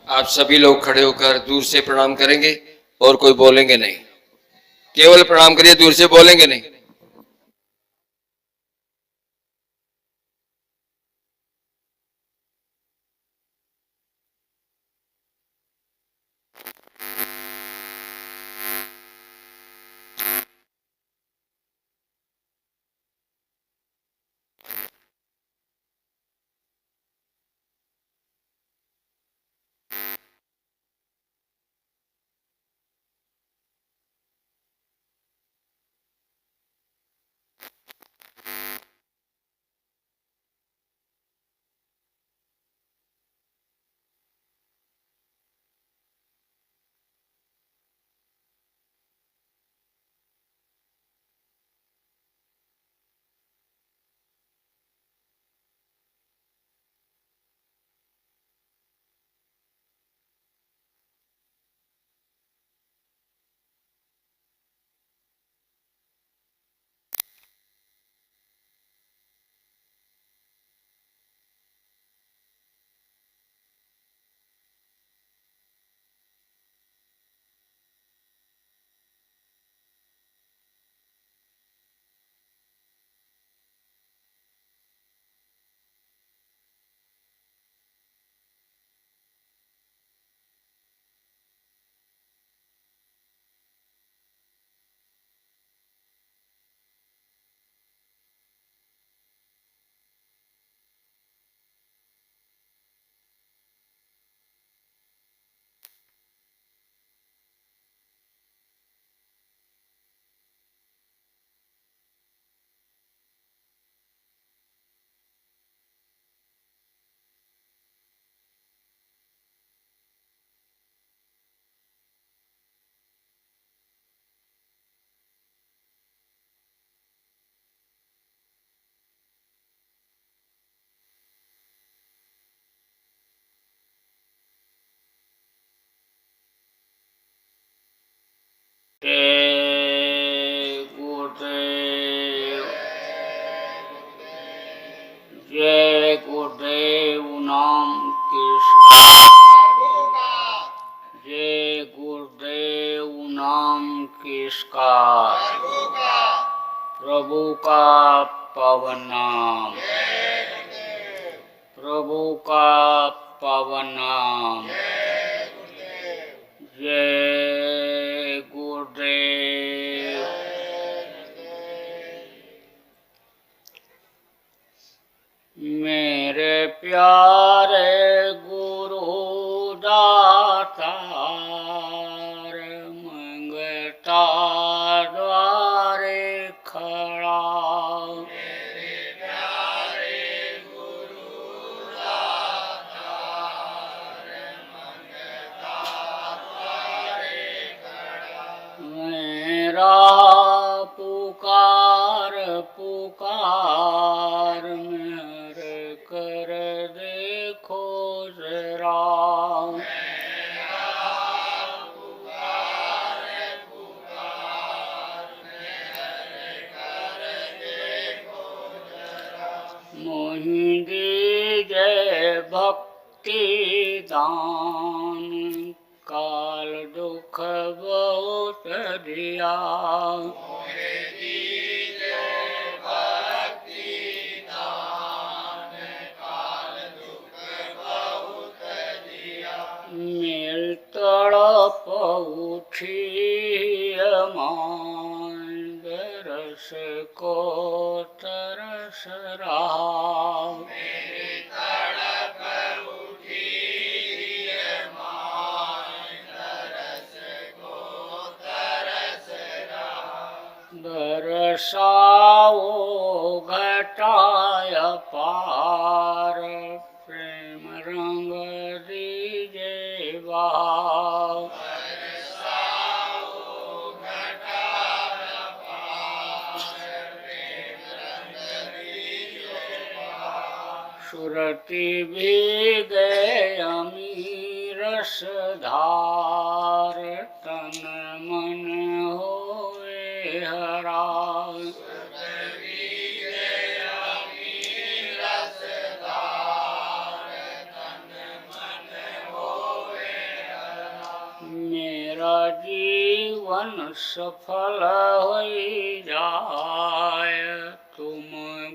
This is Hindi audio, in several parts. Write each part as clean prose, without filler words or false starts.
आप सभी लोग खड़े होकर दूर से प्रणाम करेंगे और कोई बोलेंगे नहीं, केवल प्रणाम करिए, दूर से बोलेंगे नहीं। जय गुरुदेव, जय गुरुदेव नाम किसका, जय गुरुदेव नाम किसका, प्रभु का पवन नाम, प्रभु का पवन नाम। जय गुरुदेव। मेरे प्यारे गुरु दातार, मंगता द्वारे खड़ा। मेरे प्यारे गुरु दातार, मंगता द्वारे खड़ा। मेरा पुकार पुकार मेरे कर देखो जरा। मेरा पुकार पुकार मेरे कर देखो जरा। मोहि दीजय भक्ति दान, काल दुख बहुत दिया। मोहि दीजय भक्ति दान, काल दुख बहुत दिया। मिल तड़प उठी मान, दरस को तरस रहा। मेरी तड़प उठी मान, दरस को तरस रहा। बरसाओ घटाय पार, प्रेम रंग दीजे बहाव। बरसाओ घटाय पार, प्रेम रंग दीजे बहाव। सुरति भीगे अमीर रसधार, तन मन होए हरा। जीवन सफल हो जाय, तुम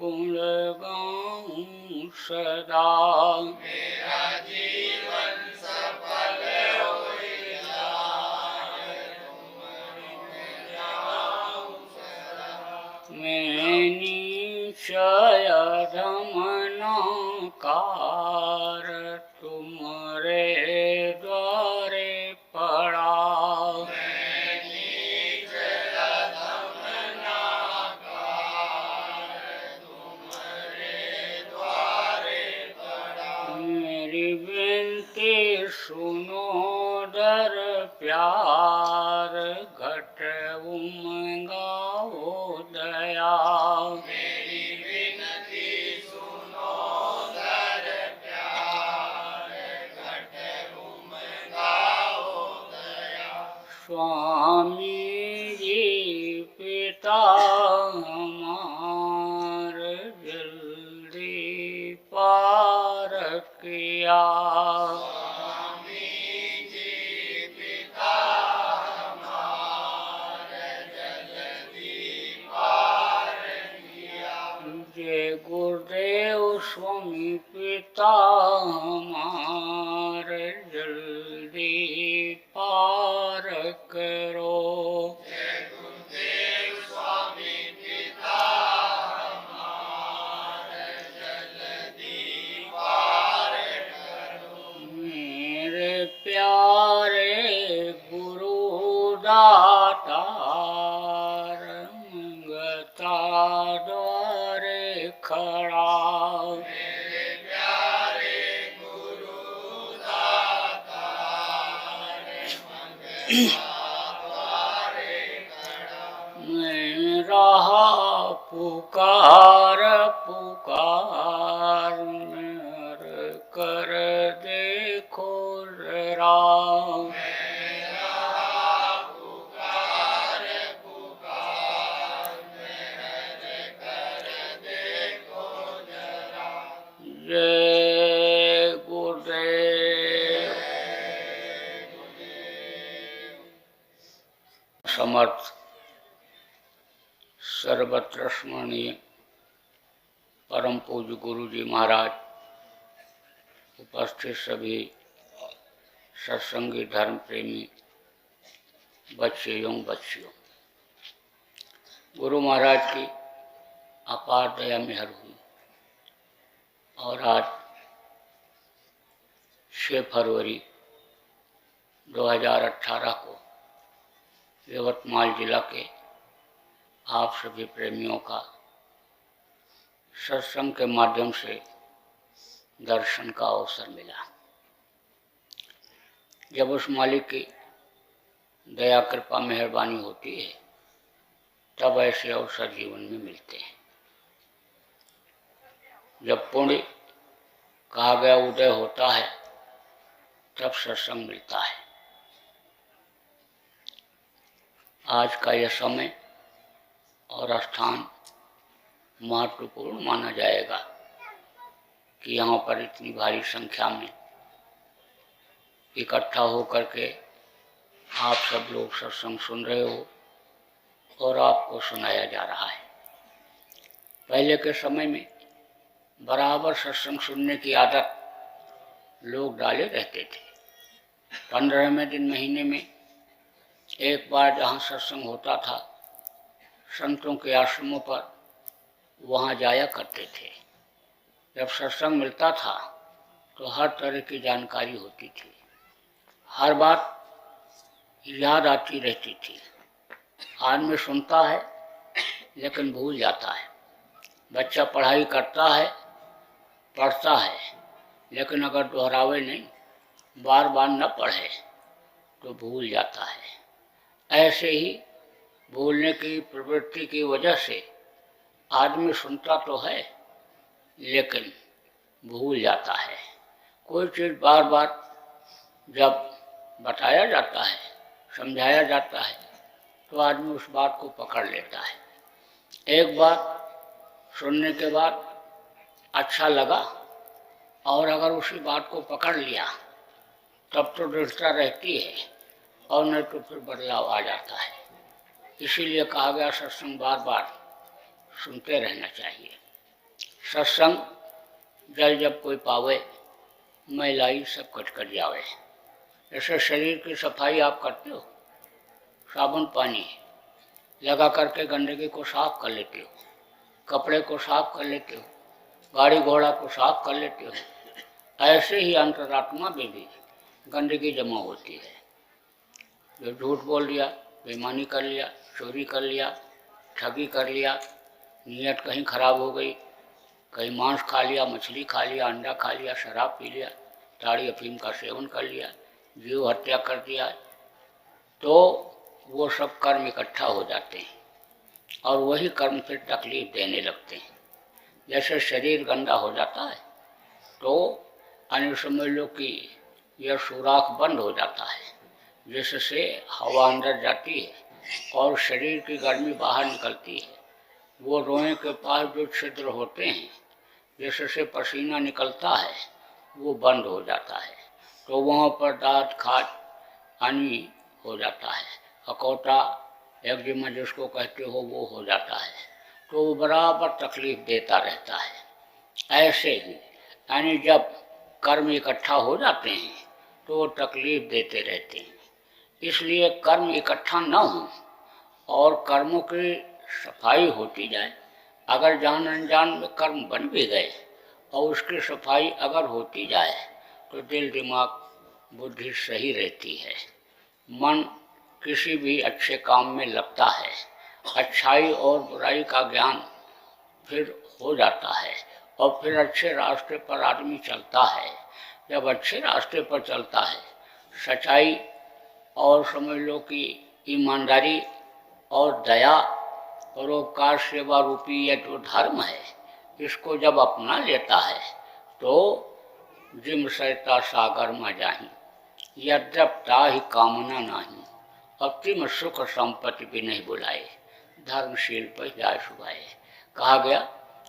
गुण गाऊं सदा। मेरा जीवन सफल हो जाय, तुम गुण गाऊं सदा। मैं निश्चय धम न कार, तुमरे द्वारे पड़ा। मैं निश्चय धम न कार, तुमरे द्वारे पड़ा। मेरी विनती सुनो दर प्यार, घट उमंगाओ दया। मेरी विनती सुनो दर प्यार, घट उमंगाओ दया। स्वामी जी पिता हमार, जल्दी पार किया। जय गुरुदेव स्वामी पिता हमार, जल्दी पार करो। जय गुरुदेव स्वामी पिता हमार, जल्दी पार करो। मेरे प्यारे गुरु दातार, मंगता द्वारे खड़ा। मेरे प्यारे गुरु दातार, मंगता द्वारे खड़ा। मैं रहा पुकार पुकार, मेरे कर देखो जरा। जय गुरुदेव। समर्थ सर्वत्र स्मरणीय परम पूज्य गुरु जी महाराज, उपस्थित सभी सत्संगी धर्म प्रेमी बच्चे एवं बच्चियों, गुरु महाराज की अपार दया मेहर हुई और आज 6 फरवरी 2018 को यवतमाल जिला के आप सभी प्रेमियों का सत्संग के माध्यम से दर्शन का अवसर मिला। जब उस मालिक की दया कृपा मेहरबानी होती है तब ऐसे अवसर जीवन में मिलते हैं। जब पुण्य कहा गया उदय होता है तब सत्संग मिलता है। आज का यह समय और स्थान महत्वपूर्ण माना जाएगा कि यहाँ पर इतनी भारी संख्या में इकट्ठा होकर के आप सब लोग सत्संग सुन रहे हो और आपको सुनाया जा रहा है। पहले के समय में बराबर सत्संग सुनने की आदत लोग डाले रहते थे। 15वें दिन महीने में एक बार जहाँ सत्संग होता था, संतों के आश्रमों पर वहाँ जाया करते थे। जब सत्संग मिलता था तो हर तरह की जानकारी होती थी, हर बात याद आती रहती थी। आदमी सुनता है लेकिन भूल जाता है। बच्चा पढ़ाई करता है, पढ़ता है, लेकिन अगर दोहरावे नहीं, बार बार न पढ़े तो भूल जाता है। ऐसे ही भूलने की प्रवृत्ति की वजह से आदमी सुनता तो है लेकिन भूल जाता है। कोई चीज़ बार बार जब बताया जाता है, समझाया जाता है तो आदमी उस बात को पकड़ लेता है। एक बार सुनने के बाद अच्छा लगा और अगर उसी बात को पकड़ लिया तब तो दृढ़ता रहती है और नहीं तो फिर बदलाव आ जाता है। इसीलिए कहा गया सत्संग बार बार सुनते रहना चाहिए। सत्संग जल जब कोई पावे, मैलाई सब कट जावे। जैसे शरीर की सफाई आप करते हो, साबुन पानी लगा करके गंदगी को साफ कर लेते हो, कपड़े को साफ कर लेते हो, गाड़ी घोड़ा को साफ कर लेते हो, ऐसे ही अंतरात्मा में भी गंदगी जमा होती है। जो झूठ बोल दिया, बेईमानी कर लिया, चोरी कर लिया, ठगी कर लिया, नीयत कहीं खराब हो गई, कहीं मांस खा लिया, मछली खा लिया, अंडा खा लिया, शराब पी लिया, ताड़ी अफीम का सेवन कर लिया, जीव हत्या कर दिया, तो वो सब कर्म इकट्ठा हो जाते हैं और वही कर्म फिर तकलीफ देने लगते हैं। जैसे शरीर गंदा हो जाता है तो अन्य समझ लो कि यह सुराख बंद हो जाता है, जिससे हवा अंदर जाती है और शरीर की गर्मी बाहर निकलती है। वो रोए के पास जो छिद्र होते हैं जिससे पसीना निकलता है वो बंद हो जाता है, तो वहाँ पर दांत खाज हानि हो जाता है, अकौटा एक्जिमा जिसको कहते हो वो हो जाता है, तो वो बराबर तकलीफ देता रहता है। ऐसे ही यानी जब कर्म इकट्ठा हो जाते हैं तो वो तकलीफ देते रहते हैं। इसलिए कर्म इकट्ठा न हो और कर्मों की सफाई होती जाए। अगर जान अनजान में कर्म बन भी गए और उसकी सफाई अगर होती जाए तो दिल दिमाग बुद्धि सही रहती है, मन किसी भी अच्छे काम में लगता है, अच्छाई और बुराई का ज्ञान फिर हो जाता है और फिर अच्छे रास्ते पर आदमी चलता है। जब अच्छे रास्ते पर चलता है, सच्चाई और समझ लो कि ईमानदारी और दया परोपकार सेवा रूपी यह जो धर्म है, इसको जब अपना लेता है तो जिम सहता सागर में जाही, यद्यप ताहि कामना नाही, अतिम सुख संपत्ति भी नहीं बुलाए, धर्मशील पर जाय सुभाए। कहा गया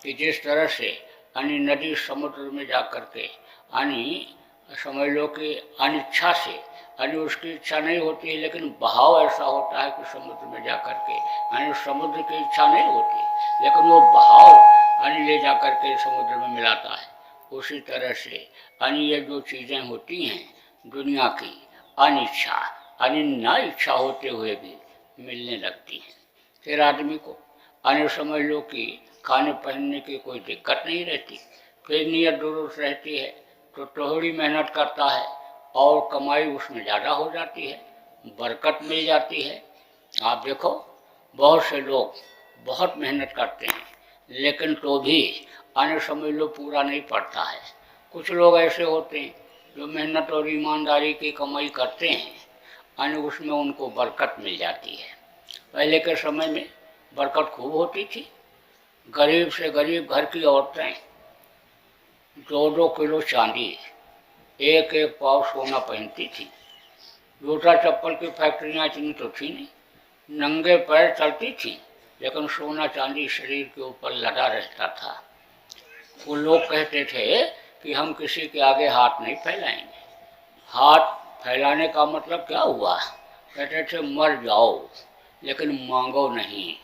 कि जिस तरह से यानी नदी समुद्र में जा करके यानी समझ लो कि अनिच्छा से यानी उसकी इच्छा नहीं होती है, लेकिन बहाव ऐसा होता है कि समुद्र में जा करके यानी समुद्र की इच्छा नहीं होती लेकिन वो बहाव यानी ले जा करके समुद्र में मिलाता है। उसी तरह से यानी ये जो चीज़ें होती हैं दुनिया की अनिच्छा यानी ना इच्छा होते हुए भी मिलने लगती हैं। फिर आदमी को यानी समझ लो कि खाने पहनने की कोई दिक्कत नहीं रहती, फिर नियत दुरुस्त रहती है तो थोड़ी मेहनत करता है और कमाई उसमें ज़्यादा हो जाती है, बरकत मिल जाती है। आप देखो बहुत से लोग बहुत मेहनत करते हैं लेकिन तो भी आने समझ लो पूरा नहीं पड़ता है। कुछ लोग ऐसे होते हैं जो मेहनत और ईमानदारी की कमाई करते हैं यानी उसमें उनको बरकत मिल जाती है। पहले के समय में बरकत खूब होती थी। गरीब से गरीब घर की औरतें 2-2 किलो चांदी, 1-1 पाव सोना पहनती थी। जूता चप्पल की फैक्ट्रियाँ इतनी तो थी नहीं, नंगे पैर चलती थी लेकिन सोना चांदी शरीर के ऊपर लदा रहता था। वो लोग कहते थे कि हम किसी के आगे हाथ नहीं फैलाएंगे। हाथ फैलाने का मतलब क्या हुआ? कहते थे मर जाओ लेकिन मांगो नहीं।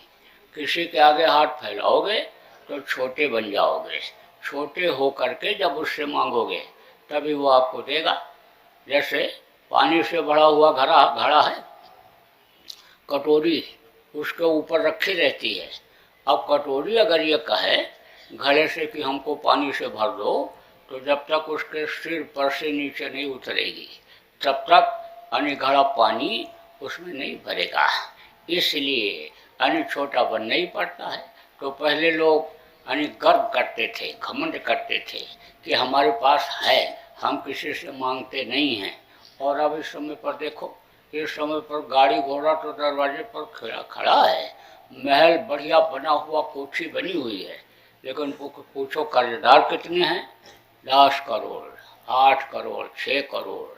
किसी के आगे हाथ फैलाओगे तो छोटे बन जाओगे, छोटे हो करके जब उससे मांगोगे तभी वो आपको देगा। जैसे पानी से भरा हुआ घड़ा है, कटोरी उसके ऊपर रखी रहती है। अब कटोरी अगर ये कहे घड़े से कि हमको पानी से भर दो तो जब तक उसके सिर पर से नीचे नहीं उतरेगी तब तक यानी घड़ा पानी उसमें नहीं भरेगा। इसलिए यानी छोटा बनना ही पड़ता है। तो पहले लोग यानी गर्व करते थे, घमंड करते थे कि हमारे पास है, हम किसी से मांगते नहीं हैं। और अब इस समय पर देखो, इस समय पर गाड़ी घोड़ा तो दरवाजे पर खड़ा है, महल बढ़िया बना हुआ, कोठी बनी हुई है, लेकिन पूछो कर्जदार कितने हैं? 10 करोड़, 8 करोड़, 6 करोड़।